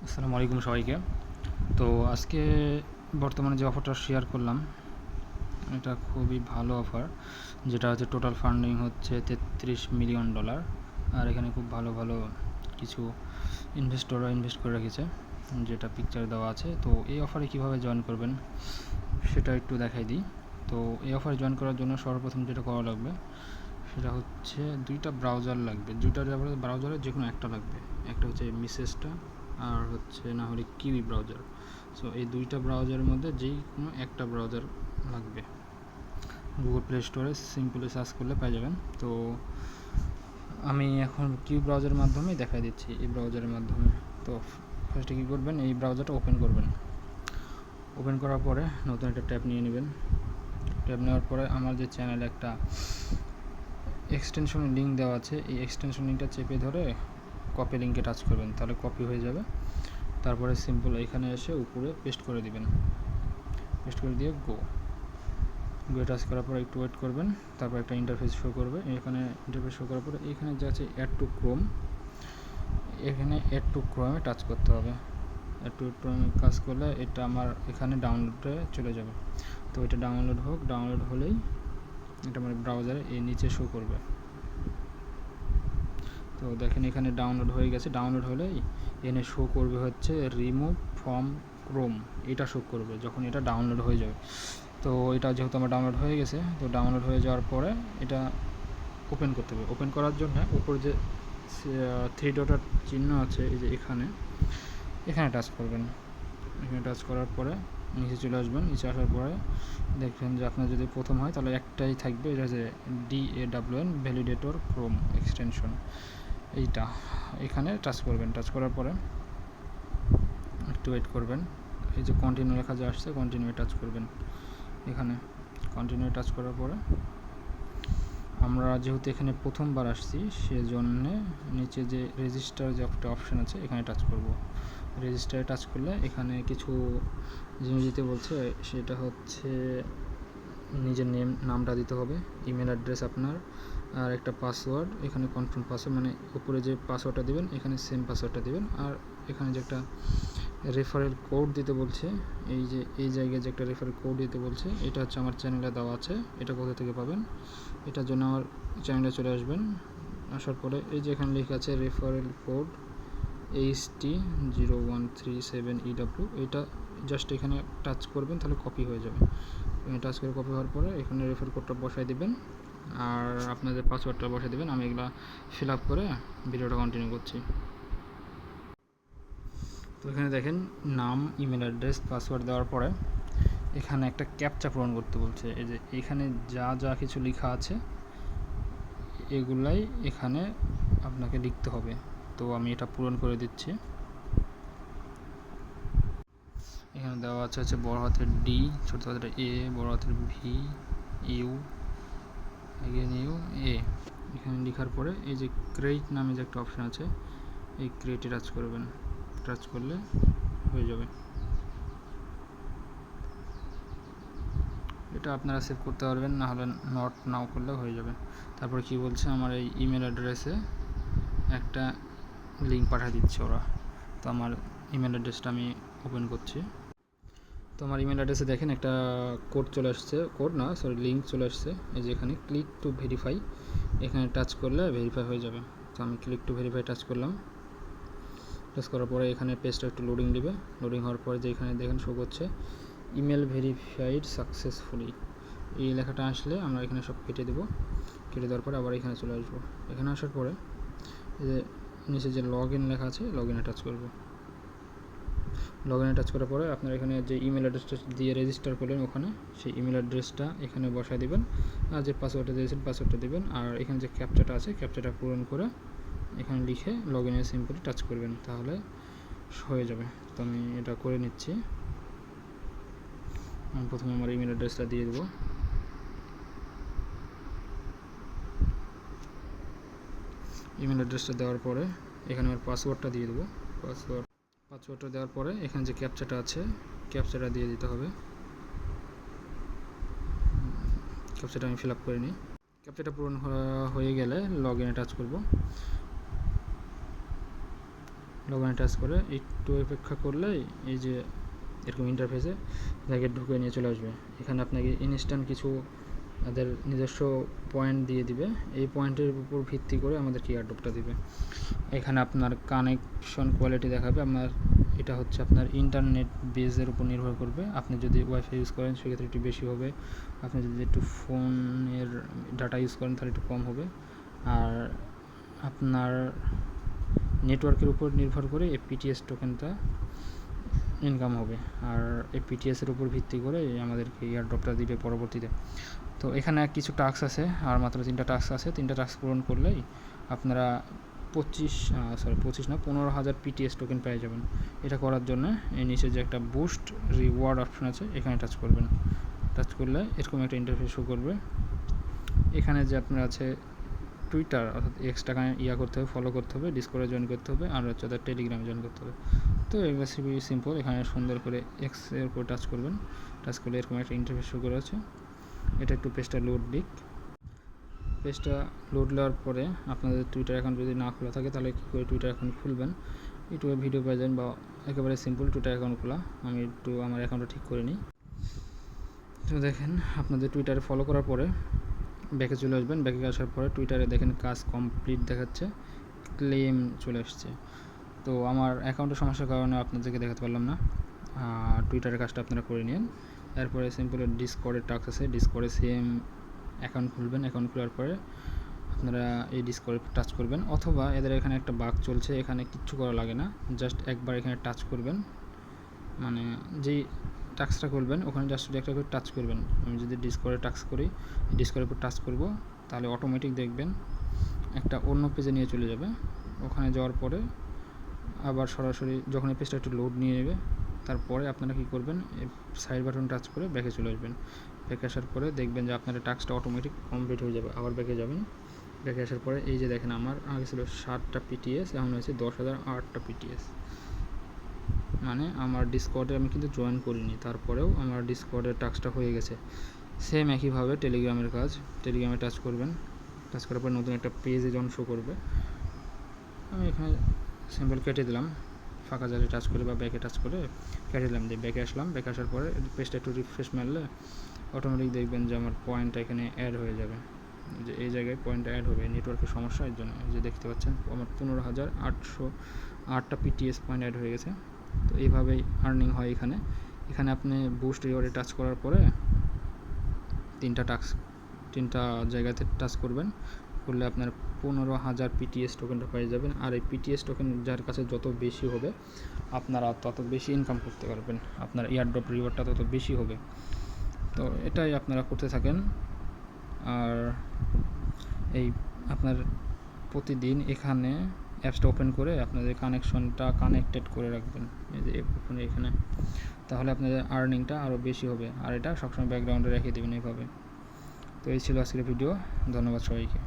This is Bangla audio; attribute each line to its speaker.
Speaker 1: আসসালামু আলাইকুম সবাইকে। তো আজকে বর্তমানে যে অফারটা শেয়ার করলাম এটা খুবই ভালো অফার, যেটা হচ্ছে টোটাল ফান্ডিং হচ্ছে $33 মিলিয়ন। আর এখানে খুব ভালো ভালো কিছু ইনভেস্টররা ইনভেস্ট করে রেখেছে, যেটা পিকচার দেওয়া আছে। তো এই অফারে কিভাবে জয়েন করবেন সেটা একটু দেখাই দিই। তো এই অফারে জয়েন করার জন্য সর্বপ্রথম যেটা করা লাগবে সেটা হচ্ছে দুইটা ব্রাউজার লাগবে। দুইটা ব্রাউজারের যে কোনো একটা লাগবে। একটা হচ্ছে মিসেসটা আর হচ্ছে না হলে কিউই ব্রাউজার। সো এই দুইটা ব্রাউজারের মধ্যে যেই কোনো একটা ব্রাউজার লাগবে। গুগল প্লে স্টোরে সিম্পলি সার্চ করলে পেয়ে যাবেন। তো আমি এখন কিউ ব্রাউজারের মাধ্যমেই দেখা দিচ্ছি, এই ব্রাউজারের মাধ্যমে। তো ফার্স্টে কী করবেন, এই ব্রাউজারটা ওপেন করবেন। ওপেন করার পরে নতুন একটা ট্যাব নিয়ে নেবেন। ট্যাব নেওয়ার পরে আমার যে চ্যানেলে একটা এক্সটেনশনের লিঙ্ক দেওয়া আছে, এই এক্সটেনশন লিঙ্কটা চেপে ধরে কপি লিঙ্কে টাচ করবেন, তাহলে কপি হয়ে যাবে। তারপরে সিম্পল এখানে এসে উপরে পেস্ট করে দিবেন। পেস্ট করে দিয়ে গো টাচ করার পর একটু ওয়েট করবেন। তারপর একটা ইন্টারফেস শো করবে। এখানে ইন্টারফেস শো করার পরে এখানে যা আছে অ্যাড টু ক্রোম, এখানে অ্যাড টু ক্রোমে টাচ করতে হবে। অ্যাড টু ক্রোমে কাজ করলে এটা আমার এখানে ডাউনলোডে চলে যাবে। তো এটা ডাউনলোড হোক, ডাউনলোড হলেই এটা আমার ব্রাউজারে এই নিচে শো করবে। তো দেখেন এখানে ডাউনলোড হয়ে গেছে। ডাউনলোড হলেই এখানে শো করবে হচ্ছে রিমুভ ফ্রম ক্রোম, এটা শো করবে যখন এটা ডাউনলোড হয়ে যাবে। তো এটা যেহেতু আমার ডাউনলোড হয়ে গেছে, তো ডাউনলোড হয়ে যাওয়ার পরে এটা ওপেন করতে হবে। ওপেন করার জন্য উপরে যে থ্রি ডটার চিহ্ন আছে, এই যে এখানে টাচ করবেন। এখানে টাচ করার পরে নিচে চলে আসবেন। নিচে আসার পরে দেখবেন যে আপনার যদি প্রথম হয় তাহলে একটাই থাকবে, এটা হচ্ছে DAWN ভ্যালিডেটর ক্রোম এক্সটেনশন। এইটা এখানে টাচ করবেন। টাচ করার পরে একটু ওয়েট করবেন। এই যে কন্টিনিউ লেখা যে আসছে, কন্টিনিউ টাচ করবেন। এখানে কন্টিনিউ টাচ করার পরে আমরা যেহেতু এখানে প্রথমবার আসছি, সেজন্যে নিচে যে রেজিস্টার যে একটা অপশান আছে, এখানে টাচ করব। রেজিস্টারে টাচ করলে এখানে কিছু জিনিস দিতে বলছে। সেটা হচ্ছে নিজের নামটা দিতে হবে, ইমেল অ্যাড্রেস আপনার, আর একটা পাসওয়ার্ড। এখানে কনফার্ম পাসওয়ার্ড, মানে উপরে যে পাসওয়ার্ডটা দেবেন এখানে সেম পাসওয়ার্ডটা দেবেন। আর এখানে যে একটা রেফারেল কোড দিতে বলছে, এই যে এই জায়গায় যে একটা রেফারেল কোড দিতে বলছে, এটা হচ্ছে আমার চ্যানেলে দেওয়া আছে। এটা কোথা থেকে পাবেন, এটার জন্য আমার চ্যানেলে চলে আসবেন। আসার পরে এই যে এখানে লেখা আছে রেফারেল কোড HT0137EW, এটা জাস্ট এখানে টাচ করবেন, তাহলে কপি হয়ে যাবে। টাচ করে কপি হওয়ার পরে এখানে রেফারেল কোডটা বসাই দেবেন আর আপনাদের পাসওয়ার্ডটা বসাই দেবেন। আমি এগুলো ফিল আপ করে ভিডিওটা কন্টিনিউ করছি। তো এখানে দেখেন নাম, ইমেল অ্যাড্রেস, পাসওয়ার্ড দেওয়ার পরে এখানে একটা ক্যাপচা পূরণ করতে বলছে। এই যে এখানে যা যা কিছু লেখা আছে এগুলাই এখানে আপনাকে লিখতে হবে। তো আমি এটা পূরণ করে দিচ্ছি। এখানে দেওয়া আছে হচ্ছে বড় হাতের ডি, ছোট হাতের এ, বড় হাতের ভি, ইউ, এ। এখানে লেখার পরে এই যে ক্রিয়েট নামে যে একটা অপশান আছে, এই ক্রিয়েটে টাচ করবেন। টাচ করলে হয়ে যাবে। এটা আপনারা সেভ করতে পারবেন, না হলে নট নাও করলে হয়ে যাবে। তারপরে কি বলছে, আমার এই ইমেল অ্যাড্রেসে একটা লিঙ্ক পাঠিয়ে দিচ্ছে ওরা। তো আমার ইমেল অ্যাড্রেসটা আমি ওপেন করছি। তো আমার ইমেল অ্যাড্রেসে দেখেন একটা কোড চলে আসছে, কোড না সরি লিঙ্ক চলে আসছে। এই যে এখানে ক্লিক টু ভেরিফাই, এখানে টাচ করলে ভেরিফাই হয়ে যাবে। তো আমি ক্লিক টু ভেরিফাই টাচ করলাম। টাচ করার পরে এখানে পেজটা একটু লোডিং দিবে। লোডিং হওয়ার পরে যে এখানে দেখেন শো করছে ইমেল ভেরিফাইড সাকসেসফুলি, এই লেখাটা আসলে আমরা এখানে সব কেটে দেবো। কেটে দেওয়ার পরে আবার এখানে চলে আসবো। এখানে আসার পরে যে নিচে যে লগ ইন লেখা আছে, লগ ইনে টাচ করবো। লগ ইনে টাচ করার পরে আপনার এখানে যে ইমেল অ্যাড্রেসটা দিয়ে রেজিস্টার করলেন, ওখানে সেই ইমেল অ্যাড্রেসটা এখানে বসায় দেবেন। আর যে পাসওয়ার্ডটা দিয়েছেন পাসওয়ার্ডটা দেবেন। আর এখানে যে ক্যাপচাটা আছে, ক্যাপচাটা পূরণ করে এখানে লিখে লগ ইনে সিম্পলি টাচ করবেন, তাহলে হয়ে যাবে। তো আমি এটা করে নিচ্ছি। আমি প্রথমে আমার ইমেল অ্যাড্রেসটা দিয়ে দেবো। ইমেল অ্যাড্রেসটা দেওয়ার পরে এখানে আমার পাসওয়ার্ডটা দিয়ে দেবো। পাসওয়ার্ডটা দেওয়ার পরে এখানে যে ক্যাপচাটা আছে, ক্যাপচাটা দিয়ে দিতে হবে। ক্যাপচাটা আমি ফিল আপ করে নিই। ক্যাপচাটা পূরণ হয়ে গেলে লগ ইনে টাচ করব। লগ ইনে টাচ করে একটু অপেক্ষা করলেই এই যে এরকম ইন্টারফেসে জায়গায় ঢুকে নিয়ে চলে আসবে। এখানে আপনাকে ইনস্ট্যান্ট কিছু তাদের নিজস্ব পয়েন্ট দিয়ে দিবে, এই পয়েন্টের উপর ভিত্তি করে আমাদেরকে এয়ারড্রপটা দিবে। এখানে আপনার কানেকশন কোয়ালিটি দেখাবে, আপনার এটা হচ্ছে আপনার ইন্টারনেট বেজের উপর নির্ভর করবে। আপনি যদি ওয়াইফাই ইউজ করেন সেক্ষেত্রে একটু বেশি হবে, আপনি যদি একটু ফোনের ডাটা ইউজ করেন তাহলে একটু কম হবে। আর আপনার নেটওয়ার্কের উপর নির্ভর করে এই পিটিএস টোকেনটা ইনকাম হবে, আর এই পিটিএসের উপর ভিত্তি করে আমাদেরকে এয়ারড্রপটা দিবে পরবর্তীতে। তো এখানে কিছু টাস্ক আছে, আর মাত্র 3টা টাস্ক আছে। 3টা টাস্ক পূরণ করলেই আপনারা 15,000 পিটিএস টোকেন পেয়ে যাবেন। এটা করার জন্য এই নিচে যে একটা বুস্ট রিওয়ার্ড অপশন আছে এখানে টাচ করবেন। টাচ করলে এরকম একটা ইন্টারফেস শো করবে। এখানে যে আপনার আছে টুইটার অর্থাৎ এক্সটা করতে হবে, ফলো করতে হবে, ডিসকর্ডে জয়েন করতে হবে, আর হচ্ছে তাদের টেলিগ্রামে জয়েন করতে হবে। তো এগুলো খুবই সিম্পল। এখানে সুন্দর করে এক্সের উপর টাচ করবেন। টাচ করলে এরকম একটা ইন্টারফেস শো করে আছে। এটা একটু পেজটা লোড দিক। পেজটা লোড নেওয়ার পরে আপনাদের টুইটার অ্যাকাউন্ট যদি না খোলা থাকে তাহলে কী করে টুইটার অ্যাকাউন্ট খুলবেন, ইউটিউবে ভিডিও পেয়ে যাবেন, বা একেবারে সিম্পল টুইটার অ্যাকাউন্ট খোলা। আমি একটু আমার অ্যাকাউন্টটা ঠিক করে নিই। তো দেখেন আপনাদের টুইটারে ফলো করার পরে ব্যাকে চলে আসবেন। ব্যাকে আসার পরে টুইটারে দেখেন কাজ কমপ্লিট দেখাচ্ছে, ক্লেম চলে আসছে। তো আমার অ্যাকাউন্টের সমস্যার কারণে আপনাদেরকে দেখাতে পারলাম না। টুইটারের কাজটা আপনারা করে নিন। এরপরে সিম্পল ডিসকর্ডের টাস্ক আছে, ডিসকর্ডে সেম অ্যাকাউন্ট খুলবেন। অ্যাকাউন্ট খোলার পরে আপনারা এই ডিসকর্ডে টাচ করবেন, অথবা এদের এখানে একটা বাগ চলছে, এখানে কিচ্ছু করা লাগে না, জাস্ট একবার এখানে টাচ করবেন। মানে যেই টাস্কটা করবেন ওখানে জাস্ট একটা করে টাচ করবেন। আমি যদি ডিসকর্ডে টাচ করি, ডিসকর্ডের উপর টাচ করব, তাহলে অটোমেটিক দেখবেন একটা অন্য পেজে নিয়ে চলে যাবে। ওখানে যাওয়ার পরে আবার সরাসরি যখন এই পেজটা একটু লোড নিয়ে নেবে, তারপরে আপনারা কী করবেন, সাইড বাটন টাচ করে ব্যাকে চলে আসবেন। ব্যাকে আসার পরে দেখবেন যে আপনার টাস্কটা অটোমেটিক কমপ্লিট হয়ে যাবে। আবার ব্যাকে যাবেন। ব্যাকে আসার পরে এই যে দেখেন আমার আগে ছিল 7টা পিটিএস, এখন হয়েছে 10,008টা পিটিএস। মানে আমার ডিসকর্ডে আমি কিন্তু জয়েন করিনি, তারপরেও আমার ডিসকর্ডের টাস্কটা হয়ে গেছে। সেম একইভাবে টেলিগ্রামের কাজ, টেলিগ্রামে টাচ করবেন। টাচ করার পর নতুন একটা পেজে যখন শো করবে, আমি এখানে সিম্পল কেটে দিলাম, ফাঁকা জায়গায় টাচ করে বা ব্যাকে টাচ করে কেটে দিলাম। দিয়ে ব্যাকে আসলাম। ব্যাকে আসার পরে পেজটা একটু রিফ্রেশ মারলে অটোমেটিক দেখবেন যে আমার পয়েন্টটা এখানে অ্যাড হয়ে যাবে, যে এই জায়গায় পয়েন্টটা অ্যাড হবে। নেটওয়ার্কের সমস্যা এর জন্য যে দেখতে পাচ্ছেন আমার 15,808টা পিটিএস পয়েন্ট অ্যাড হয়ে গেছে। তো এইভাবেই আর্নিং হয় এখানে। এখানে আপনি বুস্ট রিওয়ার্ডে টাচ করার পরে 3টা জায়গাতে টাচ করবেন, করলে আপনার 15,000 পিটিএস টোকেনটা পেয়ে যাবেন। আর এই পিটিএস টোকেন যার কাছে যত বেশি হবে আপনারা তত বেশি ইনকাম করতে পারবেন, আপনার এয়ারড্রপ রিওয়ার্ডটা তত বেশি হবে। তো এটাই আপনারা করতে থাকেন। আর এই আপনার প্রতিদিন এখানে অ্যাপসটা ওপেন করে আপনাদের কানেকশনটা কানেক্টেড করে রাখবেন, এই যে এখানে, তাহলে আপনাদের আর্নিংটা আরও বেশি হবে। আর এটা সবসময় ব্যাকগ্রাউন্ডে রেখে দেবেন এইভাবে। তো এই ছিল আজকের ভিডিও। ধন্যবাদ সবাইকে।